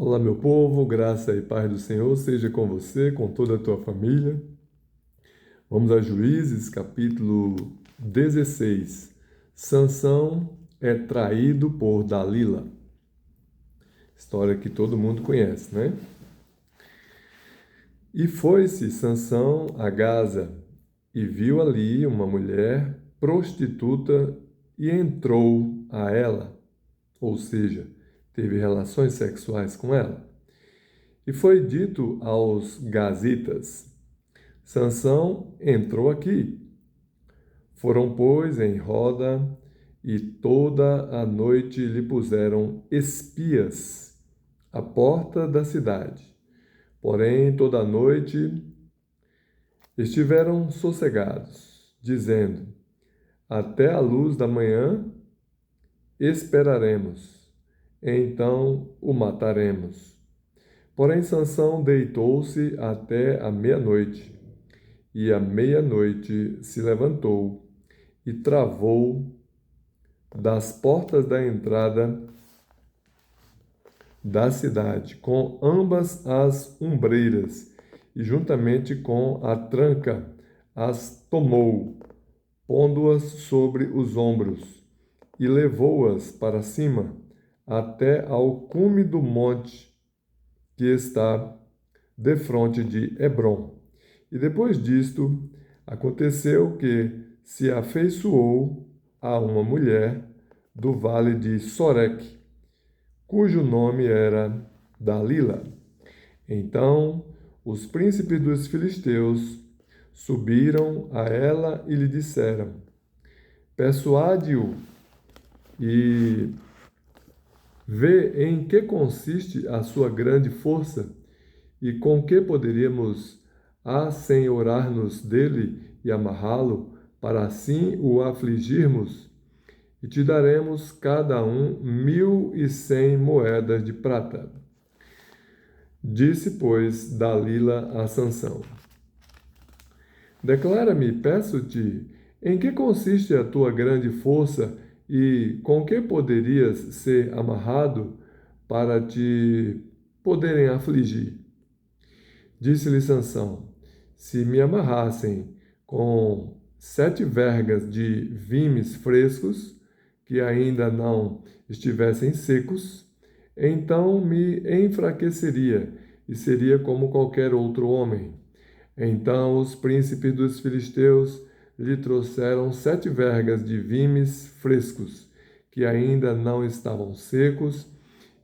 Olá, meu povo, graça e paz do Senhor seja com você, com toda a tua família. Vamos a Juízes, capítulo 16. Sansão é traído por Dalila. História que todo mundo conhece, né? E foi-se Sansão a Gaza e viu ali uma mulher prostituta e entrou a ela, ou seja, teve relações sexuais com ela. E foi dito aos gazitas: Sansão entrou aqui. Foram, pois, em roda e toda a noite lhe puseram espias à porta da cidade. Porém, toda a noite estiveram sossegados, dizendo: Até a luz da manhã esperaremos, então o mataremos. Porém, Sansão deitou-se até a meia-noite, e à meia-noite se levantou e travou das portas da entrada da cidade, com ambas as ombreiras, e juntamente com a tranca as tomou, pondo-as sobre os ombros, e levou-as para cima, até ao cume do monte que está defronte de Hebrom. E depois disto, aconteceu que se afeiçoou a uma mulher do vale de Soreque, cujo nome era Dalila. Então os príncipes dos filisteus subiram a ela e lhe disseram: Persuade-o e vê em que consiste a sua grande força e com que poderíamos assenhorar-nos dele e amarrá-lo, para assim o afligirmos, e te daremos cada um 1.100 moedas de prata. Disse, pois, Dalila a Sansão: Declara-me, peço-te, em que consiste a tua grande força e com que poderias ser amarrado para te poderem afligir? Disse-lhe Sansão: Se me amarrassem com 7 vergas de vimes frescos, que ainda não estivessem secos, então me enfraqueceria e seria como qualquer outro homem. Então os príncipes dos filisteus lhe trouxeram 7 vergas de vimes frescos, que ainda não estavam secos,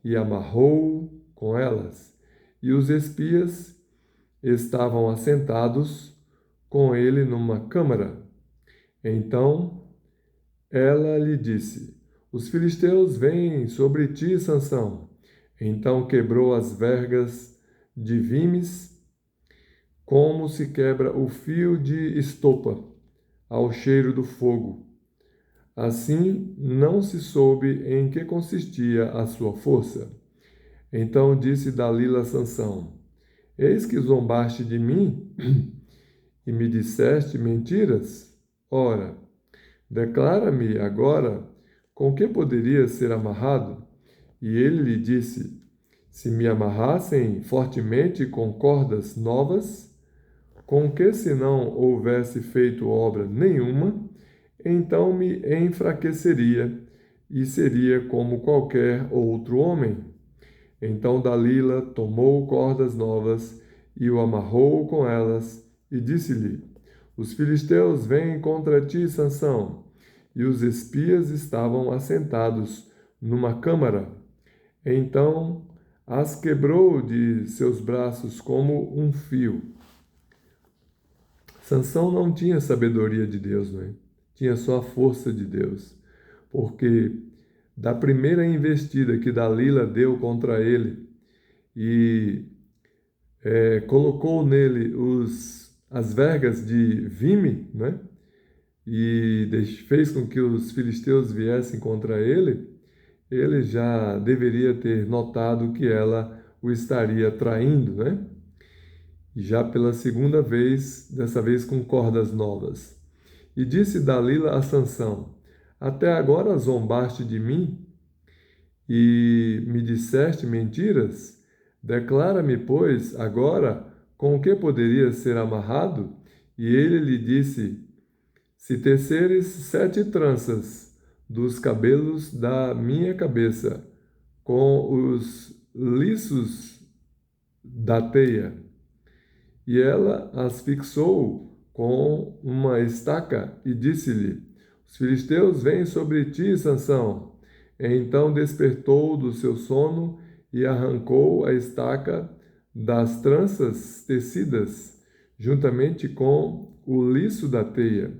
e amarrou com elas. E os espias estavam assentados com ele numa câmara. Então ela lhe disse: Os filisteus vêm sobre ti, Sansão. Então quebrou as vergas de vimes, como se quebra o fio de estopa ao cheiro do fogo. Assim não se soube em que consistia a sua força. Então disse Dalila a Sansão: Eis que zombaste de mim e me disseste mentiras? Ora, declara-me agora com que poderia ser amarrado? E ele lhe disse: Se me amarrassem fortemente com cordas novas, com que se não houvesse feito obra nenhuma, então me enfraqueceria e seria como qualquer outro homem. Então Dalila tomou cordas novas e o amarrou com elas e disse-lhe: Os filisteus vêm contra ti, Sansão. E os espias estavam assentados numa câmara. Então as quebrou de seus braços como um fio. Sansão não tinha sabedoria de Deus, não é? Tinha só a força de Deus. Porque da primeira investida que Dalila deu contra ele e colocou nele as vergas de vime, né? E fez com que os filisteus viessem contra ele, ele já deveria ter notado que ela o estaria traindo, né? Já pela segunda vez, dessa vez com cordas novas. E disse Dalila a Sansão: Até agora zombaste de mim e me disseste mentiras? Declara-me, pois, agora com que poderia ser amarrado? E ele lhe disse: Se teceres 7 tranças dos cabelos da minha cabeça com os liços da teia. E ela as fixou com uma estaca e disse-lhe: Os filisteus vêm sobre ti, Sansão. Então despertou do seu sono e arrancou a estaca das tranças tecidas, juntamente com o liço da teia.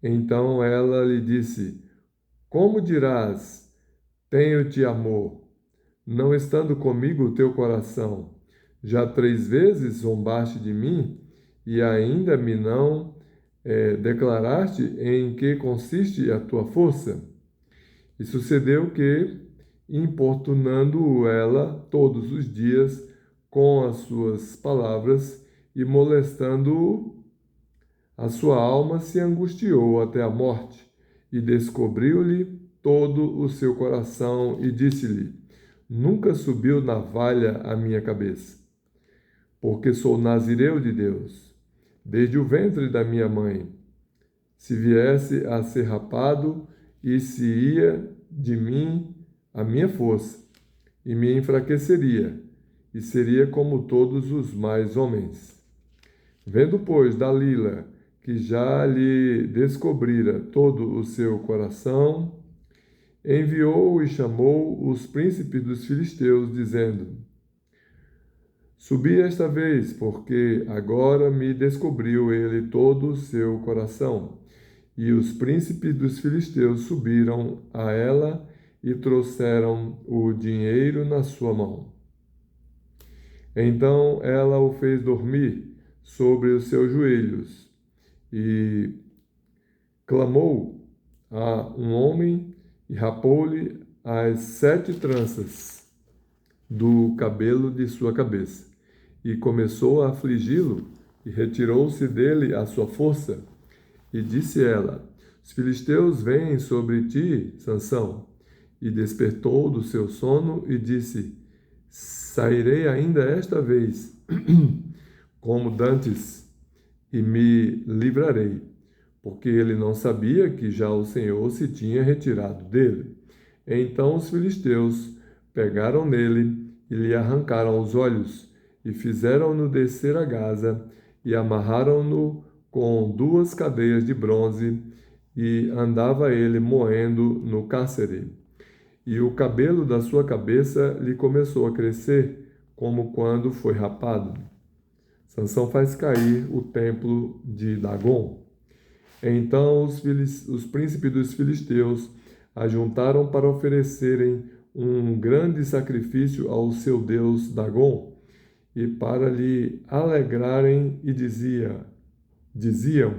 Então ela lhe disse: Como dirás, tenho-te amor, não estando comigo o teu coração? Já 3 vezes zombaste de mim e ainda me não declaraste em que consiste a tua força? E sucedeu que, importunando ela todos os dias com as suas palavras e molestando-o, a sua alma se angustiou até a morte, e descobriu-lhe todo o seu coração, e disse-lhe: Nunca subiu navalha à minha cabeça, porque sou nazireu de Deus, desde o ventre da minha mãe. Se viesse a ser rapado, e se ia de mim a minha força, e me enfraqueceria, e seria como todos os mais homens. Vendo, pois, Dalila que já lhe descobrira todo o seu coração, enviou e chamou os príncipes dos filisteus, dizendo: Subi esta vez, porque agora me descobriu ele todo o seu coração. E os príncipes dos filisteus subiram a ela e trouxeram o dinheiro na sua mão. Então ela o fez dormir sobre os seus joelhos e clamou a um homem e rapou-lhe as 7 tranças do cabelo de sua cabeça. E começou a afligi-lo, e retirou-se dele a sua força. E disse ela: Os filisteus vêm sobre ti, Sansão. E despertou do seu sono e disse: Sairei ainda esta vez, como dantes, e me livrarei. Porque ele não sabia que já o Senhor se tinha retirado dele. Então os filisteus pegaram nele e lhe arrancaram os olhos, e fizeram-no descer a Gaza, e amarraram-no com 2 cadeias de bronze, e andava ele moendo no cárcere. E o cabelo da sua cabeça lhe começou a crescer, como quando foi rapado. Sansão faz cair o templo de Dagom. Então os príncipes dos filisteus ajuntaram para oferecerem um grande sacrifício ao seu deus Dagom, e para lhe alegrarem, e diziam: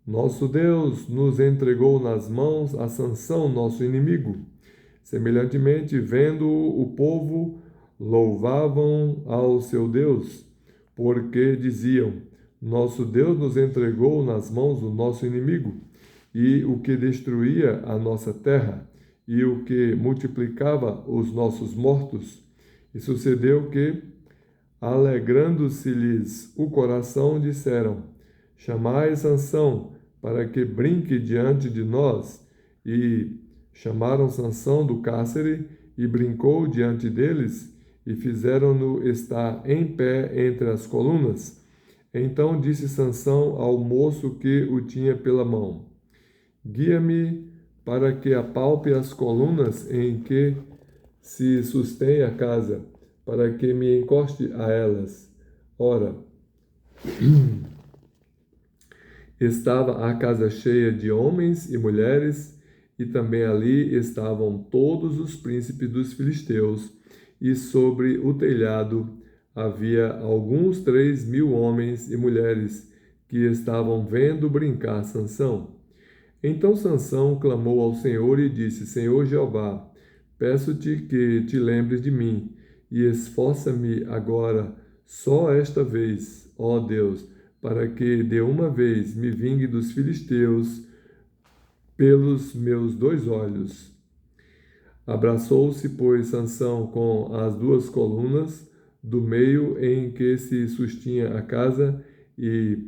Nosso Deus nos entregou nas mãos a Sansão, nosso inimigo. Semelhantemente, vendo-o, o povo louvavam ao seu Deus, porque diziam: Nosso Deus nos entregou nas mãos do nosso inimigo, e o que destruía a nossa terra, e o que multiplicava os nossos mortos. E sucedeu que, alegrando-se-lhes o coração, disseram: Chamai Sansão, para que brinque diante de nós. E chamaram Sansão do cárcere, e brincou diante deles, e fizeram-no estar em pé entre as colunas. Então disse Sansão ao moço que o tinha pela mão: Guia-me para que apalpe as colunas em que se sustém a casa, para que me encoste a elas. Ora, estava a casa cheia de homens e mulheres, e também ali estavam todos os príncipes dos filisteus, e sobre o telhado havia alguns 3.000 homens e mulheres que estavam vendo brincar Sansão. Então Sansão clamou ao Senhor e disse: Senhor Jeová, peço-te que te lembres de mim, e esforça-me agora, só esta vez, ó Deus, para que de uma vez me vingue dos filisteus pelos meus 2 olhos. Abraçou-se, pois, Sansão com as 2 colunas, do meio em que se sustinha a casa e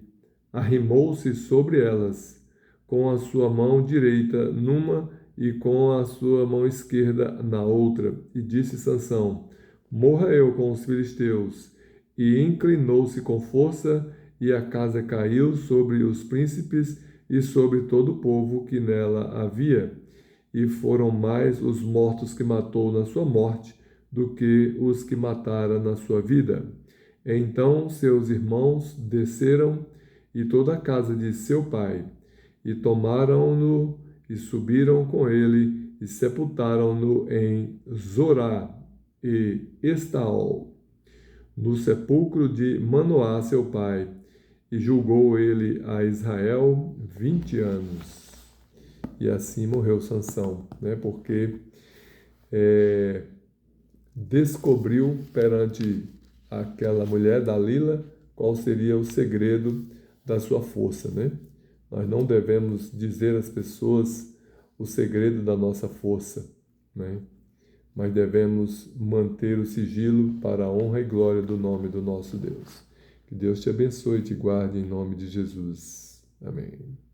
arrimou-se sobre elas, com a sua mão direita numa e com a sua mão esquerda na outra. E disse Sansão: Morra eu com os filisteus. E inclinou-se com força, e a casa caiu sobre os príncipes e sobre todo o povo que nela havia. E foram mais os mortos que matou na sua morte do que os que matara na sua vida. Então seus irmãos desceram e toda a casa de seu pai, e tomaram-no e subiram com ele e sepultaram-no em Zorá e Estaol, no sepulcro de Manoá, seu pai, e julgou ele a Israel 20 anos. E assim morreu Sansão, né? Porque descobriu perante aquela mulher, Dalila, qual seria o segredo da sua força, né? Nós não devemos dizer às pessoas o segredo da nossa força, né? Mas devemos manter o sigilo para a honra e glória do nome do nosso Deus. Que Deus te abençoe e te guarde em nome de Jesus. Amém.